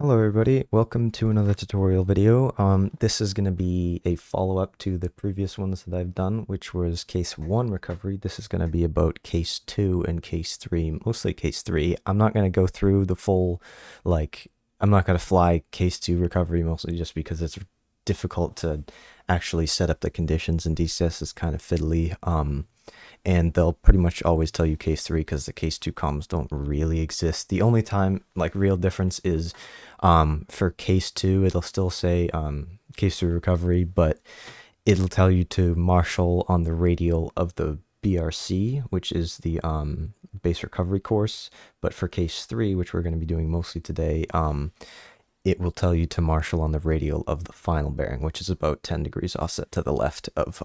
Hello everybody, welcome to another tutorial video. This is going to be a follow-up to the previous ones that I've done, which was case 1 recovery. This is going to be about case 2 and case 3, mostly case 3. I'm not going to go through the full, I'm not going to fly case 2 recovery, mostly just because it's difficult to actually set up the conditions, and DCS is kind of fiddly. And they'll pretty much always tell you case 3 because the case 2 comms don't really exist. The only time, real difference is for case 2, it'll still say case 3 recovery, but it'll tell you to marshal on the radial of the BRC, which is the base recovery course. But for case 3, which we're going to be doing mostly today, it will tell you to marshal on the radial of the final bearing, which is about 10 degrees offset to the left of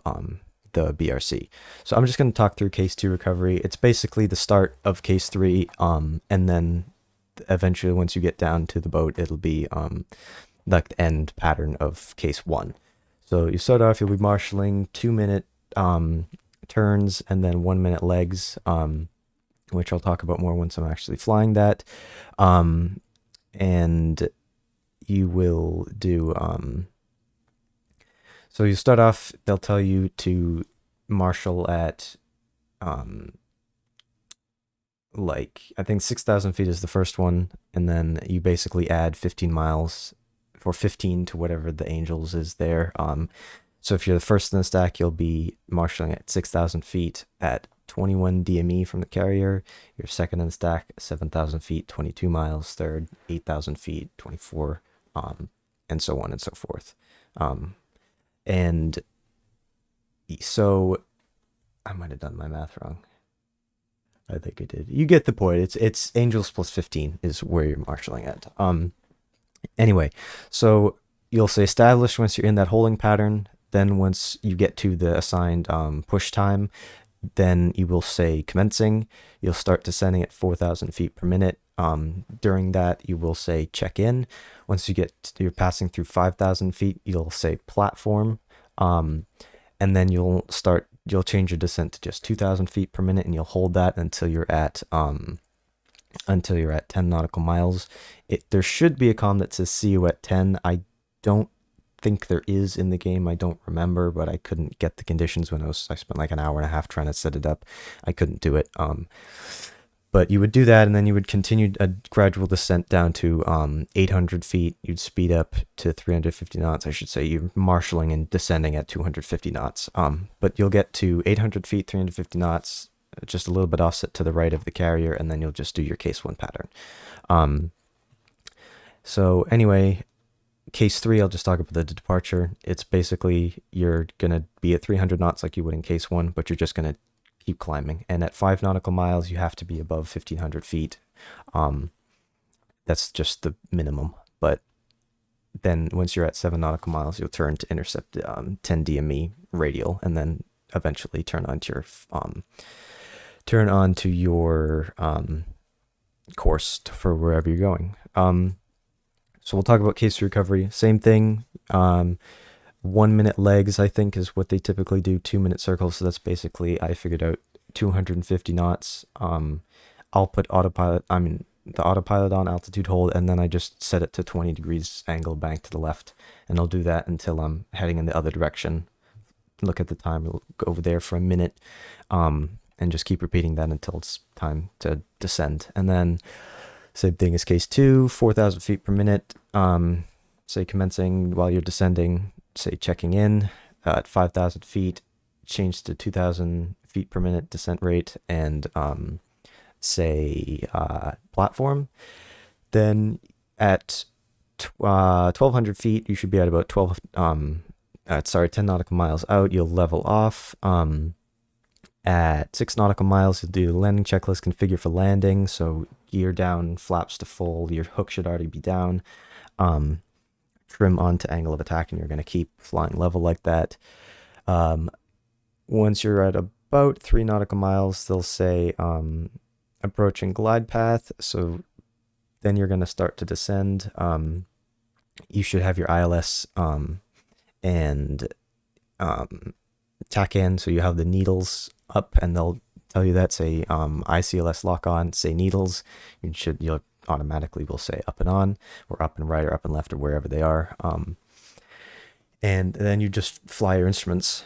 the BRC. So I'm just going to talk through case 2 recovery. It's basically the start of case 3, and then eventually once you get down to the boat, it'll be like the end pattern of case 1. So you start off, you'll be marshalling 2-minute turns and then 1-minute legs, which I'll talk about more once I'm actually flying that. And you will do so you start off, they'll tell you to marshal at I think 6,000 feet is the first one, and then you basically add 15 miles or 15 to whatever the angels is there. So if you're the first in the stack, you'll be marshaling at 6,000 feet at 21 DME from the carrier. You're second in the stack, 7,000 feet, 22 miles. Third, 8,000 feet, 24, and so on and so forth. And so I might have done my math wrong. I think I did. You get the point. It's angels plus 15 is where you're marshaling at. Anyway, so you'll say establish once you're in that holding pattern. Then once you get to the assigned push time, then you will say commencing. You'll start descending at 4,000 feet per minute. During that, you will say check in. Once you're passing through 5,000 feet, you'll say platform. And then you'll change your descent to just 2,000 feet per minute, and you'll hold that until you're at 10 nautical miles. There should be a comm that says see you at 10. I don't think there is in the game. I don't remember, but I couldn't get the conditions when I spent like an hour and a half trying to set it up. I couldn't do it. But you would do that, and then you would continue a gradual descent down to 800 feet. You'd speed up to 350 knots. I should say you're marshaling and descending at 250 knots. But you'll get to 800 feet, 350 knots, just a little bit offset to the right of the carrier, and then you'll just do your case 1 pattern. So anyway, case 3, I'll just talk about the departure. It's basically you're going to be at 300 knots like you would in case 1, but you're just going to keep climbing. And at 5 nautical miles, you have to be above 1,500 feet. That's just the minimum. But then once you're at 7 nautical miles, you'll turn to intercept 10 DME radial, and then eventually turn onto your course for wherever you're going. So we'll talk about case recovery. Same thing. 1-minute legs, I think, is what they typically do. 2-minute circles. So that's basically, I figured out 250 knots. I'll put the autopilot on altitude hold, and then I just set it to 20 degrees angle bank to the left, and I'll do that until I'm heading in the other direction. Look at the time. We'll go over there for a minute, and just keep repeating that until it's time to descend. And then same thing as case 2, 4,000 feet per minute. Say commencing while you're descending. Say checking in at 5,000 feet. Change to 2,000 feet per minute descent rate, and say platform. Then at 1,200 feet, you should be at about 10 nautical miles out. You'll level off. At 6 nautical miles, you'll do the landing checklist, configure for landing. So gear down, flaps to full. Your hook should already be down. Trim onto angle of attack, and you're going to keep flying level like that. Once you're at about 3 nautical miles, they'll say approaching glide path. So then you're going to start to descend. You should have your ILS and tack in, so you have the needles up, and they'll tell you that. Say ICLS lock on, say needles. You'll automatically will say up and on, or up and right, or up and left, or wherever they are. And then you just fly your instruments.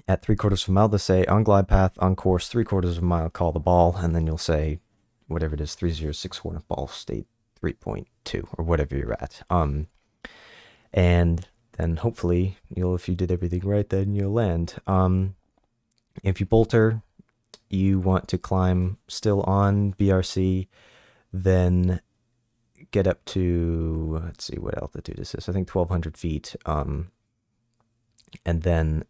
At 3/4 of a mile, they'll say on glide path, on course, 3/4 of a mile, call the ball, and then you'll say whatever it is, 3064 if ball state 3.2 or whatever you're at. And then hopefully if you did everything right, then you'll land. If you bolter, you want to climb still on BRC, then get up to, let's see, what altitude is this? I think 1,200 feet. And then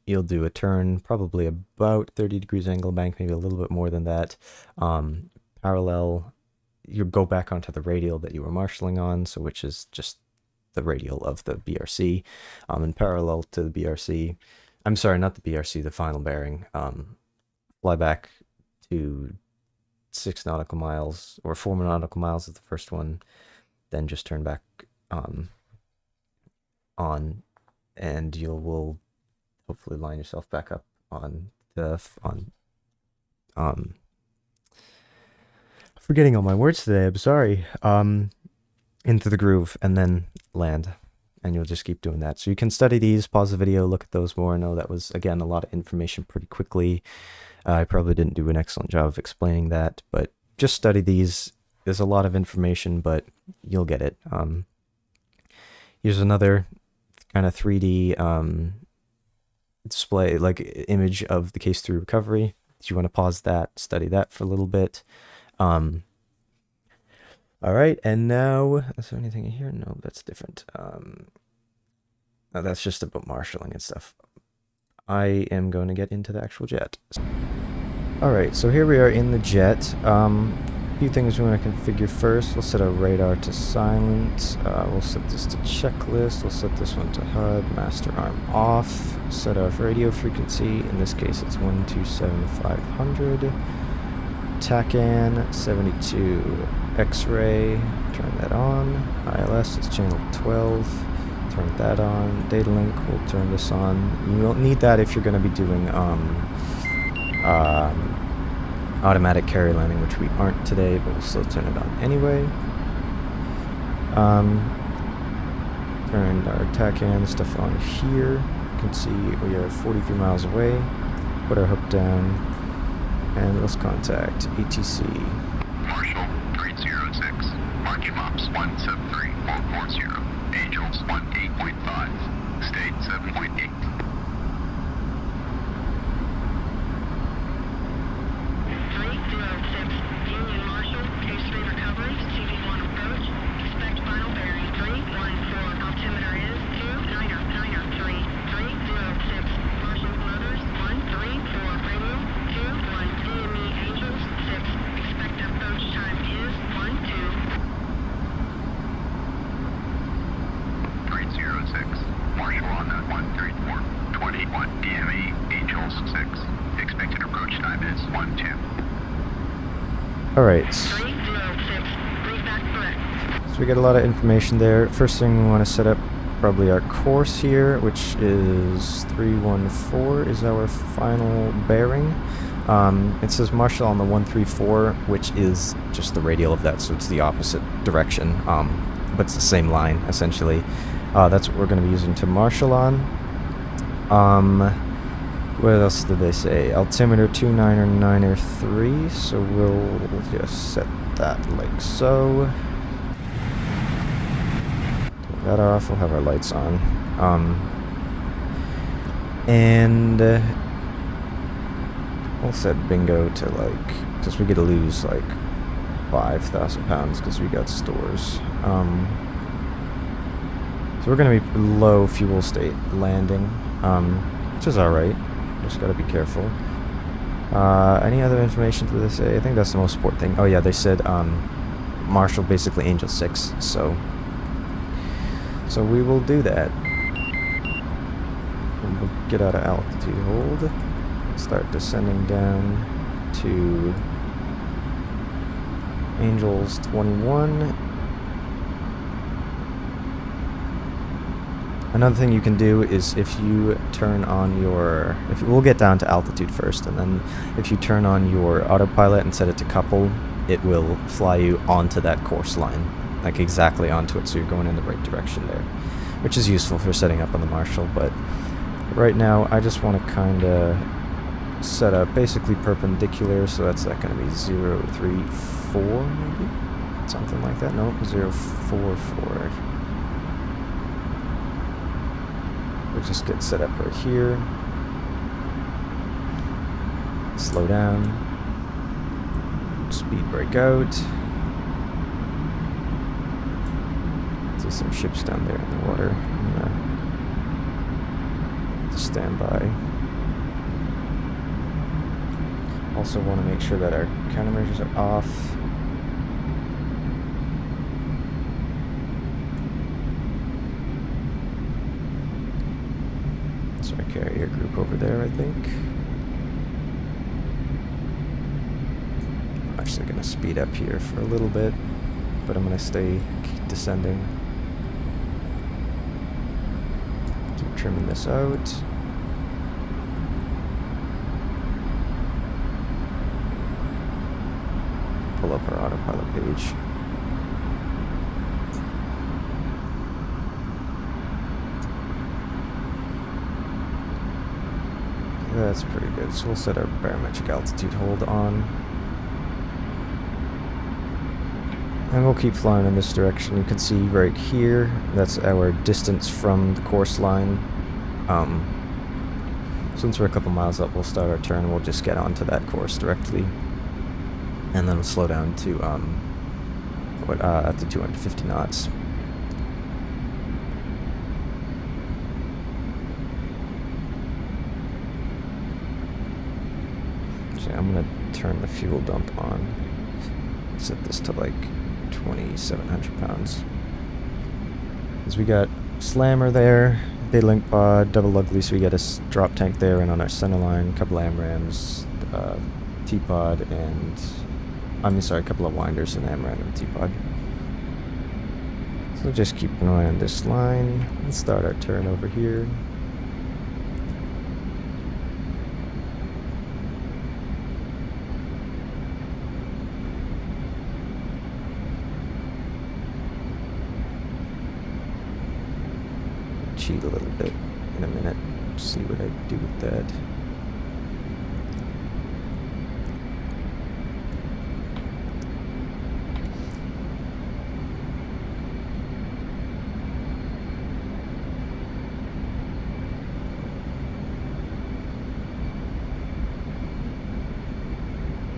you'll do a turn, probably about 30 degrees angle bank, maybe a little bit more than that. Parallel, you go back onto the radial that you were marshalling on, so which is just the radial of the BRC. And parallel to the BRC, I'm sorry, not the BRC, the final bearing, fly back to 6 nautical miles, or 4 nautical miles is the first one, then just turn back on, and you will hopefully line yourself back up on the forgetting all my words today, I'm sorry, into the groove, and then land, and you'll just keep doing that. So you can study these, pause the video, look at those more. I know that was, again, a lot of information pretty quickly. I probably didn't do an excellent job of explaining that, but just study these. There's a lot of information, but you'll get it. Here's another kind of 3D display, like image of the case through recovery. If you want to pause that, study that for a little bit. All right, and now, is there anything in here? No, that's different. No, that's just about marshalling and stuff. I am going to get into the actual jet. Alright, so here we are in the jet. A few things we want to configure first. We'll set our radar to silent. We'll set this to checklist. We'll set this one to HUD. Master arm off. Set our radio frequency. In this case, it's 127,500. TACAN 72. X-ray. Turn that on. ILS is channel 12. Turn that on. Data link, we'll turn this on. You don't need that if you're going to be doing automatic carry landing, which we aren't today, but we'll still turn it on anyway. Turned our TACAN stuff on here. You can see we are 43 miles away. Put our hook down, and let's contact ATC. Marshall 306, marking maps 173440. Angels 18.5, state 7.8. 306, Union Marshall, case 3 recovery, CV1 approach, expect final bearing 314, altimeter is 2993, 306, Marshall Motors, 134, radio, 21, DME Angels, 6, expect approach time is 12. 306, Marshall on that 134, 21, DME, Angels 6, expected approach time is 12. Alright, 306, read back correct. so we got a lot of information there. First thing we want to set up probably our course here, which is 314 is our final bearing. It says Marshall on the 134, which is just the radial of that, so it's the opposite direction, but it's the same line essentially. That's what we're going to be using to Marshall on. What else did they say? Altimeter 29993, so we'll just set that like so. Turn that off, we'll have our lights on. And we'll set bingo to like, because we get to lose like 5,000 pounds because we got stores. So we're going to be below fuel state landing, which is alright. Just got to be careful. Any other information to this? I think that's the most important thing. Oh yeah, they said Marshall basically Angel 6, so we will do that. We'll get out of altitude hold. Start descending down to Angels 21. Another thing you can do is if you turn on your, we'll get down to altitude first, and then if you turn on your autopilot and set it to couple, it will fly you onto that course line, like exactly onto it, so you're going in the right direction there, which is useful for setting up on the Marshall. But right now I just want to kind of set up basically perpendicular, so that's not going to be 0, 3, 4 maybe? Something like that. No, 0, 4, 4. We'll just get set up right here. Slow down. Speed brake out. See some ships down there in the water. I'm gonna just stand by. Also want to make sure that our countermeasures are off. So our carrier group over there, I think. I'm actually going to speed up here for a little bit, but I'm going to stay descending. Keep trimming this out. Pull up our autopilot page. That's pretty good. So we'll set our barometric altitude hold on. And we'll keep flying in this direction. You can see right here, that's our distance from the course line. Since we're a couple miles up, we'll start our turn. We'll just get onto that course directly. And then we'll slow down to at the 250 knots. So I'm gonna turn the fuel dump on. Set this to like 2,700 pounds. Because we got slammer there, beta link pod, double lug lease. We got a drop tank there, and on our center line, a couple AMRAMs, T-pod, and a couple of winders and AMRAM and T-pod. So just keep an eye on this line. Let's start our turn over here. Cheat a little bit in a minute. See what I do with that.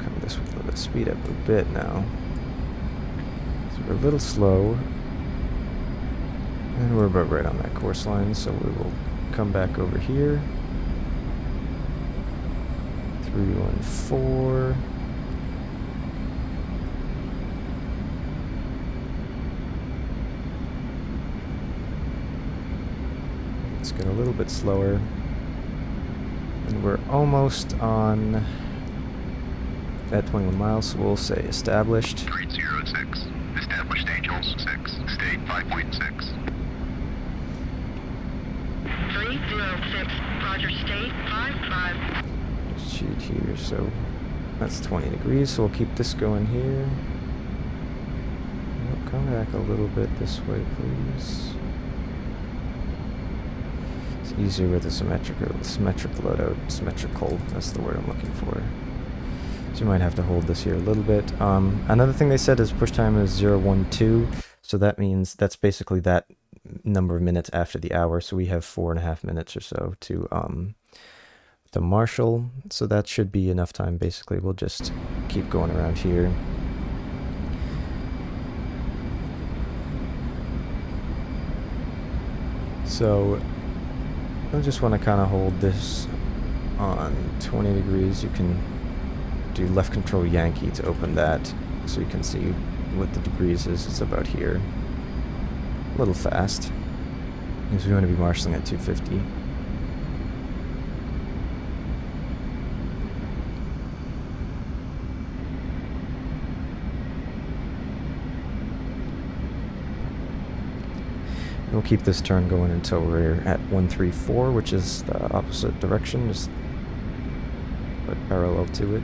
Come this with a little speed up a bit now. So we're a little slow. And we're about right on that course line, so we will come back over here. 314. Let's get a little bit slower. And we're almost on at 21 miles, so we'll say established. 306. Established Angels 6. State 5.6. 306, Roger, state 55. Just cheat here, so that's 20 degrees, so we'll keep this going here. We'll come back a little bit this way, please. It's easier with a symmetric loadout, symmetrical, that's the word I'm looking for. So you might have to hold this here a little bit. Another thing they said is push time is 012, so that means that's basically that number of minutes after the hour, so we have 4.5 minutes or so to the Marshall, so that should be enough time. Basically we'll just keep going around here. So I just want to kind of hold this on 20 degrees. You can do left control Yankee to open that, so you can see what the degrees is. It's about here. A little fast, because we want to be marshalling at 250. We'll keep this turn going until we're at 134, which is the opposite direction, just but parallel to it.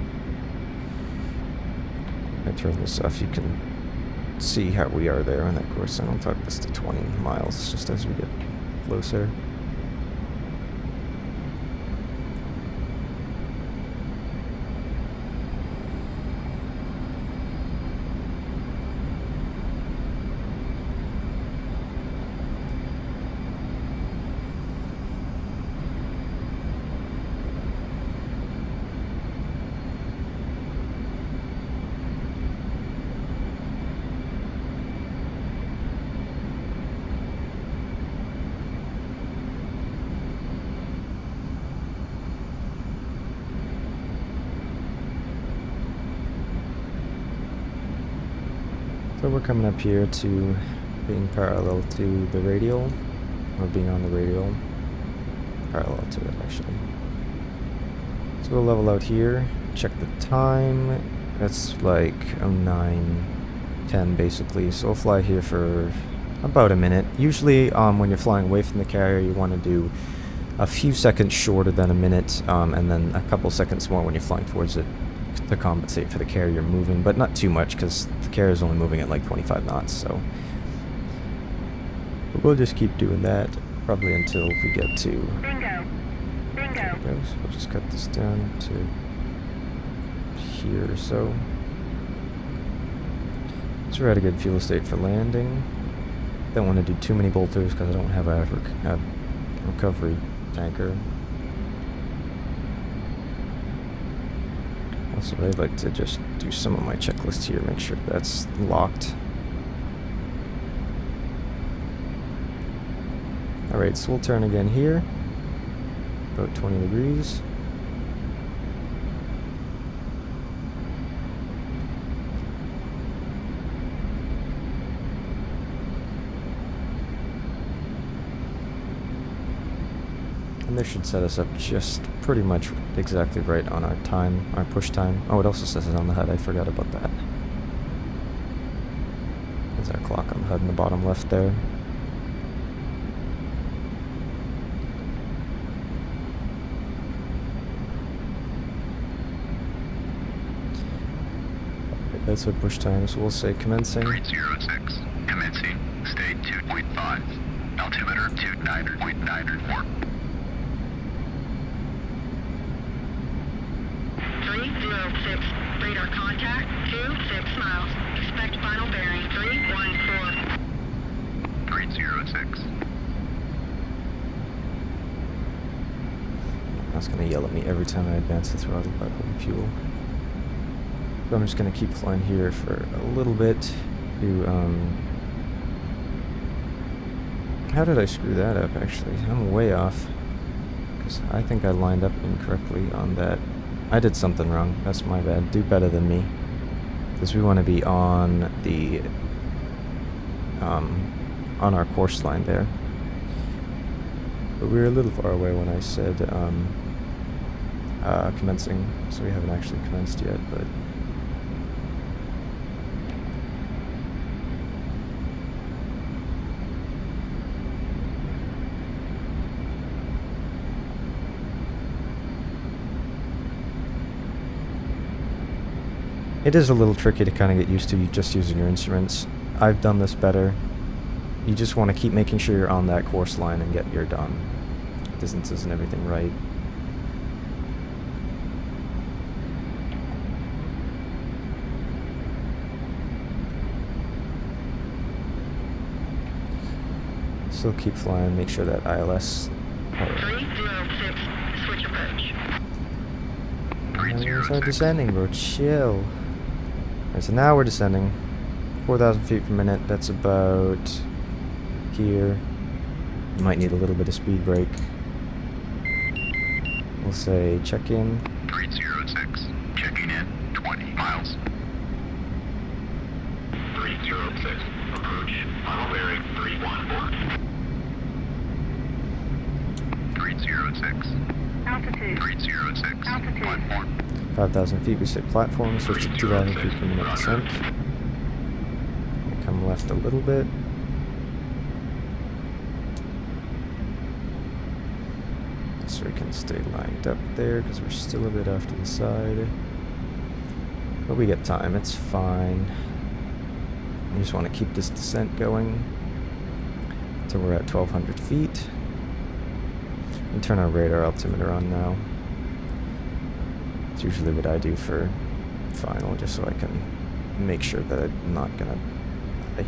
I turn this off, you can see how we are there on that course. And I'll talk this to 20 miles just as we get closer. So we're coming up here to being parallel to the radial, or being on the radial, parallel to it actually. So we'll level out here, check the time, that's like 09:10 basically, so we'll fly here for about a minute. Usually when you're flying away from the carrier you want to do a few seconds shorter than a minute, and then a couple seconds more when you're flying towards it, to compensate for the carrier moving, but not too much because the carrier is only moving at like 25 knots, so but we'll just keep doing that probably until we get to Bingo. Bingo. there we go. So we'll just cut this down to here or so. So we're at a good fuel state for landing. Don't want to do too many bolters because I don't have a recovery tanker. Also, I'd like to just do some of my checklists here, make sure that's locked. Alright, so we'll turn again here, about 20 degrees. And this should set us up just pretty much exactly right on our time, our push time. Oh, it also says it on the HUD, I forgot about that. There's our clock on the HUD in the bottom left there. That's our push time, so we'll say commencing. 306, commencing, state 2.5, altimeter 29.94. 306, radar contact, 26 miles. Expect final bearing, 314. 306. That's gonna yell at me every time I advance the throttle by putting fuel. So I'm just gonna keep flying here for a little bit to, how did I screw that up actually? I'm way off. Because I think I lined up incorrectly on that. I did something wrong. That's my bad. Do better than me. Because we want to be on the on our course line there. But we were a little far away when I said commencing, so we haven't actually commenced yet, but it is a little tricky to kind of get used to just using your instruments. I've done this better. You just want to keep making sure you're on that course line and get your distances and everything right. So keep flying, make sure that ILS... 306, switch approach. There's our descending, bro. Chill. Alright, so now we're descending. 4,000 feet per minute. That's about here. You might need a little bit of speed brake. We'll say check in. 306, checking in, 20 miles. 306, approach, final bearing 314. 306, Altitude. 306, Altitude. 14. 5,000 feet, we say platform, switch to 2,000 feet per minute descent. Come left a little bit. So we can stay lined up there because we're still a bit off to the side. But we get time, it's fine. We just want to keep this descent going till we're at 1,200 feet. And turn our radar altimeter on now. It's usually what I do for final, just so I can make sure that I'm not gonna die.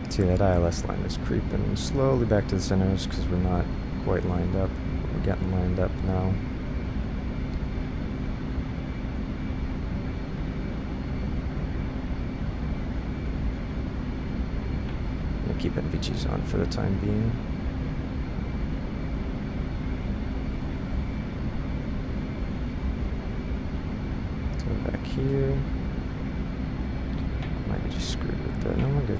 See, that ILS line is creeping slowly back to the centers because we're not quite lined up. We're getting lined up now. I'm gonna keep NVGs on for the time being. Go back here. Might be just screwed with that. No, we're good.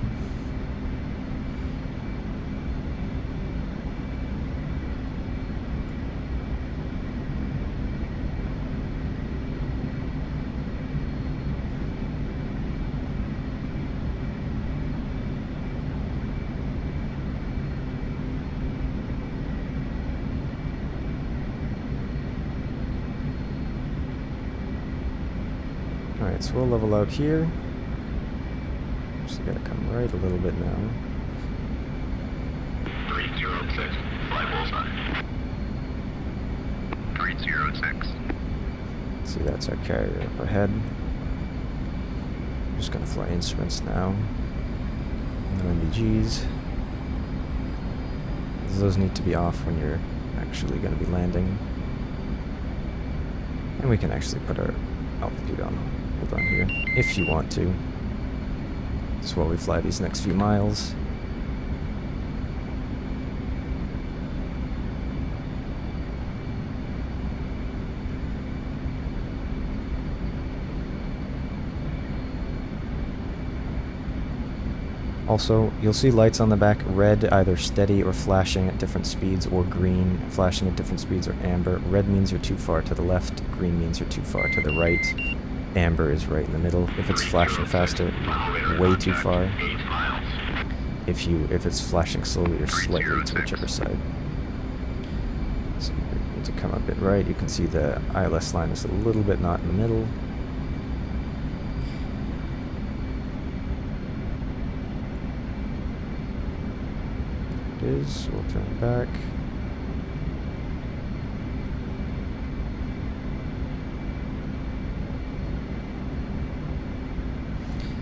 Alright, so we'll level out here. Just gotta come right a little bit now. 306, fly bullseye. 306. See, that's our carrier up ahead. Just gonna fly instruments now. No NVGs. Those need to be off when you're actually gonna be landing. And we can actually put our altitude on. Hold on here, if you want to. Just while we fly these next few miles. Also, you'll see lights on the back, red either steady or flashing at different speeds, or green flashing at different speeds, or amber. Red means you're too far to the left, green means you're too far to the right. Amber is right in the middle. If it's flashing faster, you're way too far. If it's flashing slowly, you're slightly to whichever side. So you need to come a bit right. You can see the ILS line is a little bit not in the middle. Is. We'll turn back.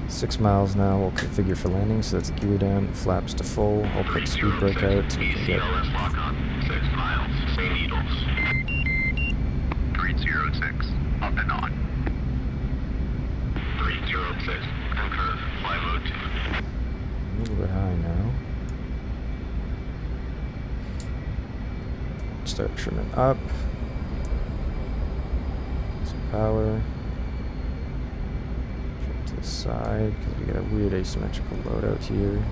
Six miles now. We'll configure for landing, so that's gear down, flaps to full. I'll put speed brake out so we can get. 6 miles, St. Needles. 306, up and on. 306, concur, fly mode 2. A little bit high now. Start trimming up. Some power. Trim to the side because we got a weird asymmetrical loadout here.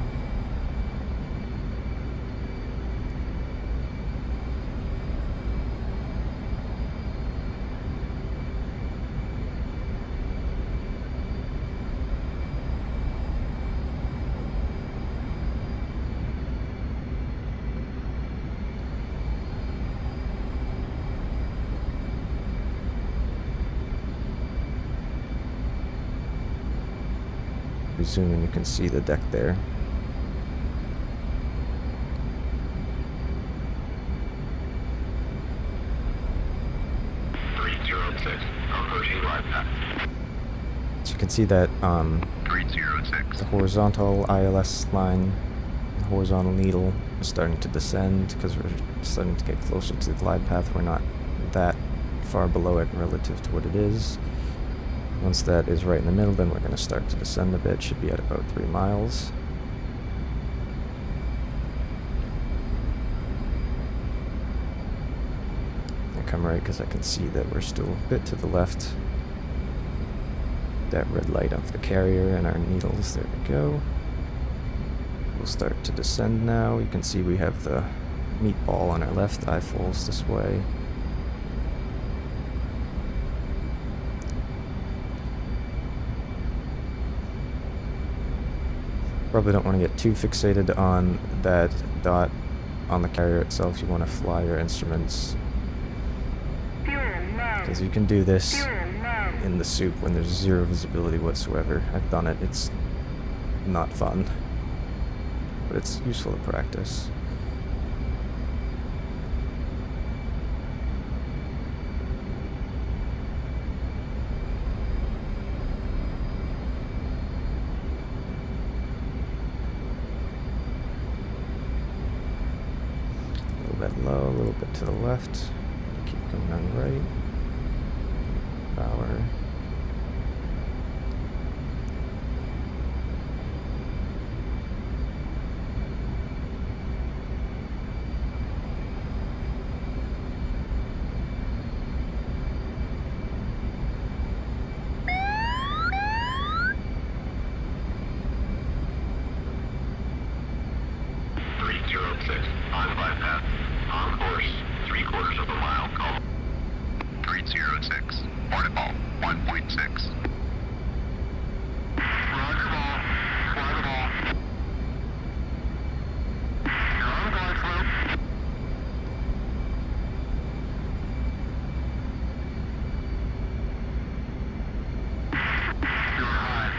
Zoom in, you can see the deck there. So you can see that 306. the horizontal ILS line, the horizontal needle is starting to descend because we're starting to get closer to the glide path. We're not that far below it relative to what it is. Once that is right in the middle, then we're going to start to descend a bit. Should be at about 3 miles. I come right because I can see that we're still a bit to the left. That red light off the carrier and our needles. There we go. We'll start to descend now. You can see we have the meatball on our left, eye falls this way. Probably don't want to get too fixated on that dot on the carrier itself. You want to fly your instruments, because you can do this in the soup when there's zero visibility whatsoever. I've done it. It's not fun, but it's useful to practice. A little bit low, a little bit to the left. Keep going on right. Power. On bypass. On course. 3/4 of a mile. Call. 306. Port ball. 1.6. Roger ball. Fly the ball. You're on glide slope. You're high.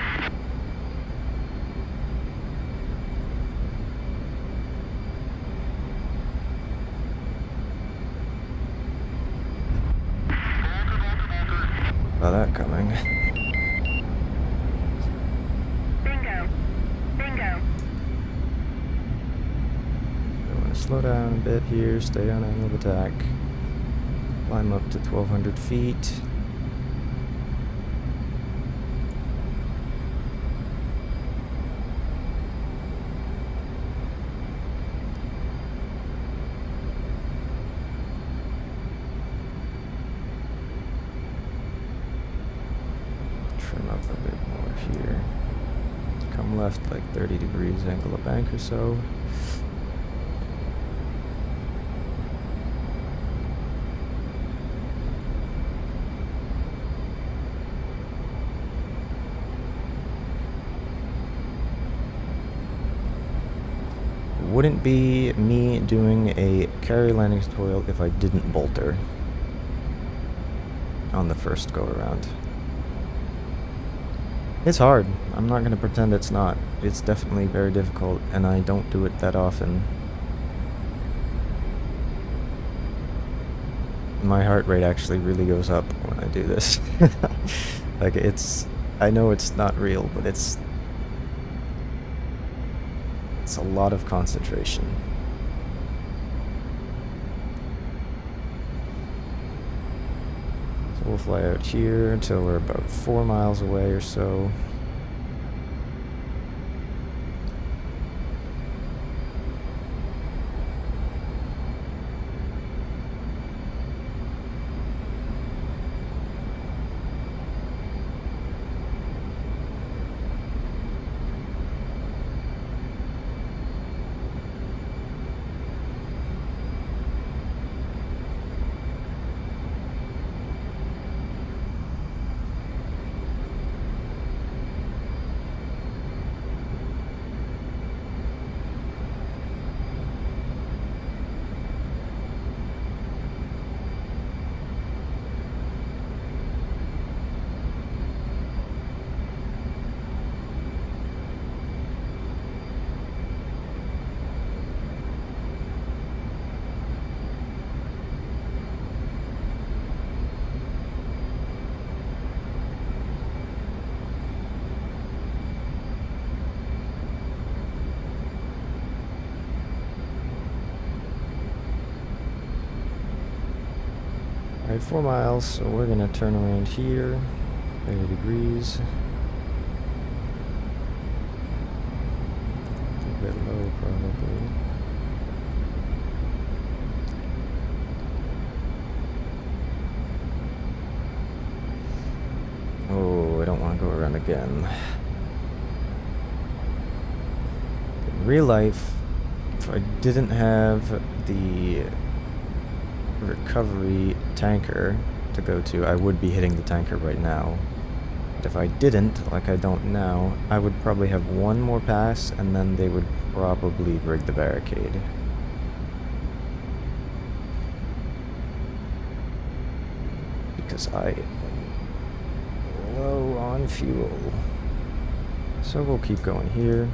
Saw that coming. Bingo. Bingo. I want to slow down a bit here, stay on angle of attack. Climb up to 1,200 feet. Trim up a bit more here. Come left like 30 degrees angle of bank or so. Wouldn't be me doing a carrier landing tutorial if I didn't bolter on the first go around. It's hard. I'm not going to pretend it's not. It's definitely very difficult, and I don't do it that often. My heart rate actually really goes up when I do this. Like, I know it's not real, but it's a lot of concentration. So we'll fly out here until we're about 4 miles away or so. Alright, 4 miles, so we're gonna turn around here, 30 degrees. A bit low, probably. Oh, I don't want to go around again. In real life, if I didn't have the recovery tanker to go to, I would be hitting the tanker right now. But if I didn't, like I don't now, I would probably have one more pass, and then they would probably rig the barricade. Because I am low on fuel. So we'll keep going here.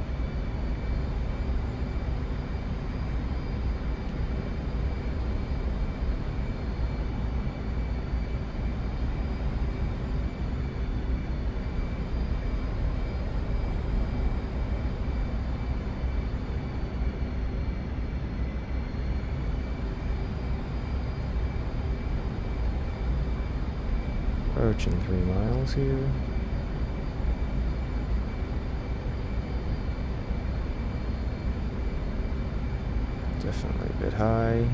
Approaching 3 miles here. Definitely a bit high.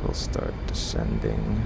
We'll start descending.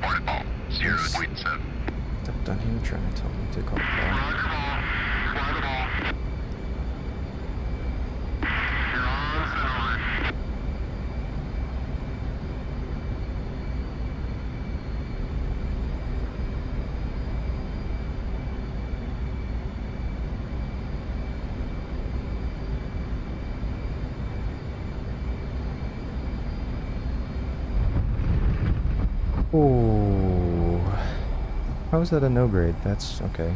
Port ball, 0.7. Stepped on him trying to tell me to call the ball. Fly the ball. You're on center line. Oh, how is that a no grade? That's okay.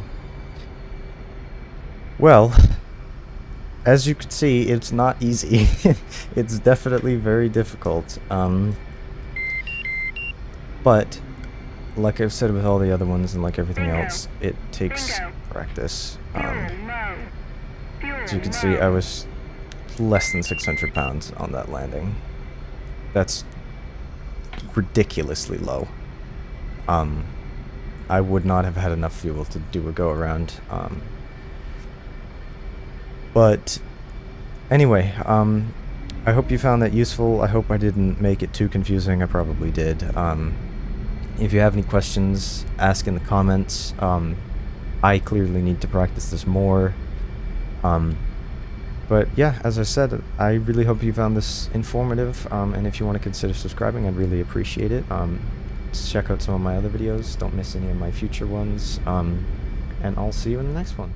Well, as you can see, it's not easy. It's definitely very difficult. But like I've said with all the other ones and like everything else, it takes practice. As you can see, I was less than 600 pounds on that landing. That's ridiculously low. I would not have had enough fuel to do a go around. But anyway, I hope you found that useful. I hope I didn't make it too confusing. I probably did. If you have any questions, ask in the comments. I clearly need to practice this more. But yeah, as I said, I really hope you found this informative, and if you want to consider subscribing, I'd really appreciate it. Check out some of my other videos, don't miss any of my future ones, and I'll see you in the next one.